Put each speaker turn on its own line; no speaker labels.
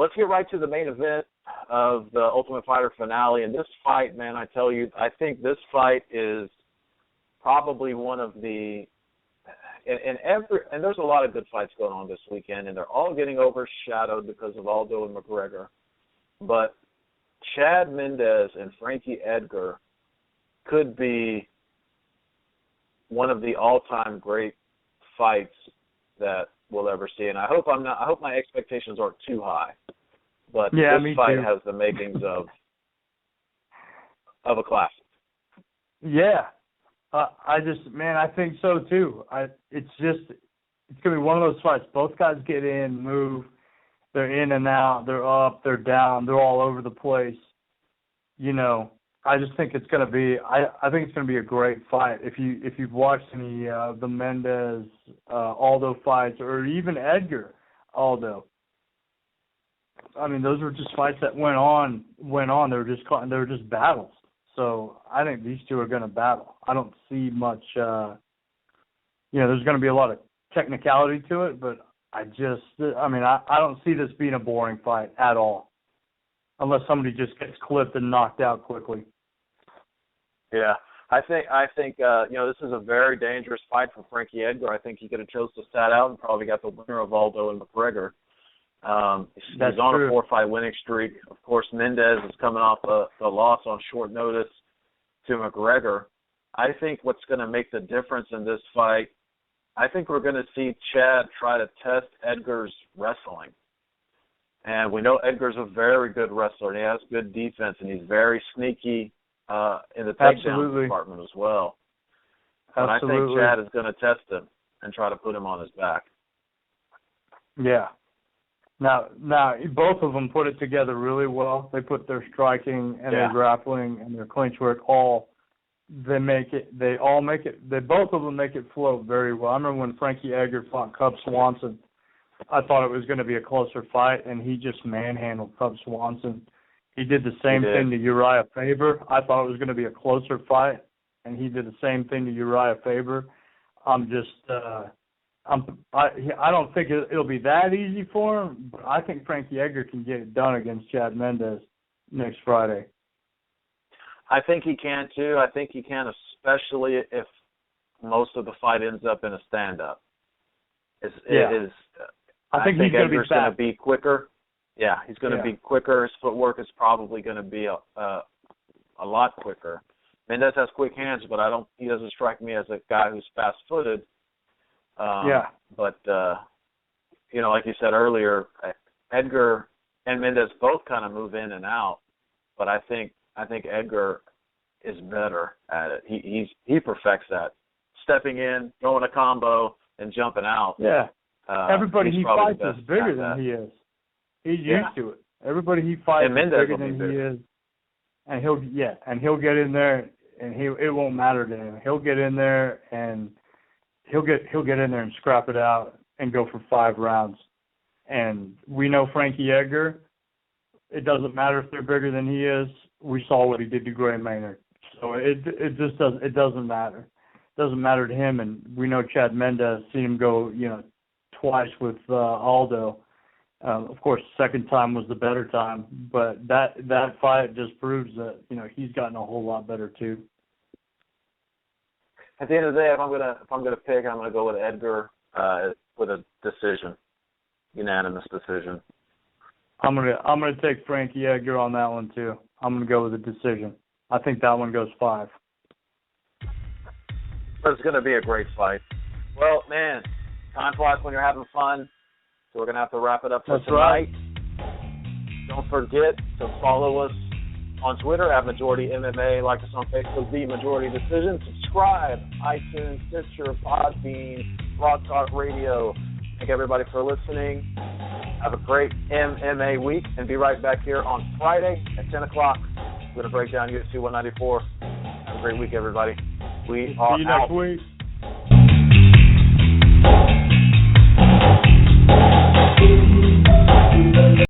let's get right to the main event of the Ultimate Fighter finale. And this fight, man, I tell you, I think this fight is probably one of the and there's a lot of good fights going on this weekend, and they're all getting overshadowed because of Aldo and McGregor. But Chad Mendes and Frankie Edgar could be one of the all-time great fights that we'll ever see. And I hope my expectations aren't too high. But this fight has the makings of a classic.
Yeah. I think so too. It's going to be one of those fights. Both guys get in, move, they're in and out, they're up, they're down, they're all over the place. You know, I just think it's going to be. I think it's going to be a great fight. If you've watched any the Mendes Aldo fights, or even Edgar Aldo, I mean, those were just fights that went on. They were just battles. So I think these two are going to battle. I don't see much. There's going to be a lot of technicality to it, but I don't see this being a boring fight at all, unless somebody just gets clipped and knocked out quickly.
Yeah, I think this is a very dangerous fight for Frankie Edgar. I think he could have chose to sat out and probably got the winner of Aldo and McGregor. He's on a 4-fight winning streak. Of course, Mendes is coming off a loss on short notice to McGregor. I think what's going to make the difference in this fight, I think we're going to see Chad try to test Edgar's wrestling. And we know Edgar's a very good wrestler, and he has good defense, and he's very sneaky in the takedown department as well. But I think Chad is going to test him and try to put him on his back.
Yeah. Now, both of them put it together really well. They put their striking and their grappling and their clinch work both of them make it flow very well. I remember when Frankie Edgar fought Cub Swanson, I thought it was going to be a closer fight, and he just manhandled Cub Swanson. He did the same thing to Uriah Faber. I thought it was going to be a closer fight, and he did the same thing to Uriah Faber. I don't think it'll be that easy for him, but I think Frankie Edgar can get it done against Chad Mendes next Friday.
I think he can too. I think he can, especially if most of the fight ends up in a stand-up. I think Edgar's going to be quicker. Yeah, he's going to be quicker. His footwork is probably going to be a lot quicker. Mendes has quick hands, but he doesn't strike me as a guy who's fast-footed. But, like you said earlier, Edgar and Mendes both kind of move in and out, but I think Edgar is better at it. He perfects that. Stepping in, throwing a combo, and jumping out.
Yeah. Everybody he fights is bigger than he is. He's used to it. Everybody he fights is bigger than he is. And he'll get in there, and it won't matter to him. He'll get in there and he'll get in there and scrap it out and go for 5 rounds. And we know Frankie Edgar. It doesn't matter if they're bigger than he is. We saw what he did to Gray Maynard. So it doesn't matter. It doesn't matter to him. And we know Chad Mendes, seen him go twice with Aldo. Of course, the second time was the better time. But that fight just proves that he's gotten a whole lot better too.
At the end of the day, if I'm gonna pick, I'm gonna go with Edgar with a decision, unanimous decision.
I'm gonna take Frankie Edgar on that one too. I'm gonna go with a decision. I think that one goes 5.
But it's gonna be a great fight. Well, man, time flies when you're having fun. So we're gonna have to wrap it up for tonight. Right. Don't forget to follow us on Twitter at Majority MMA, like us on Facebook, The Majority Decision. Subscribe, iTunes, Stitcher, Podbean, Blog Talk Radio. Thank everybody for listening. Have a great MMA week, and be right back here on Friday at 10 o'clock. We're going to break down UFC 194. Have a great week, everybody. We are out.
See you next week.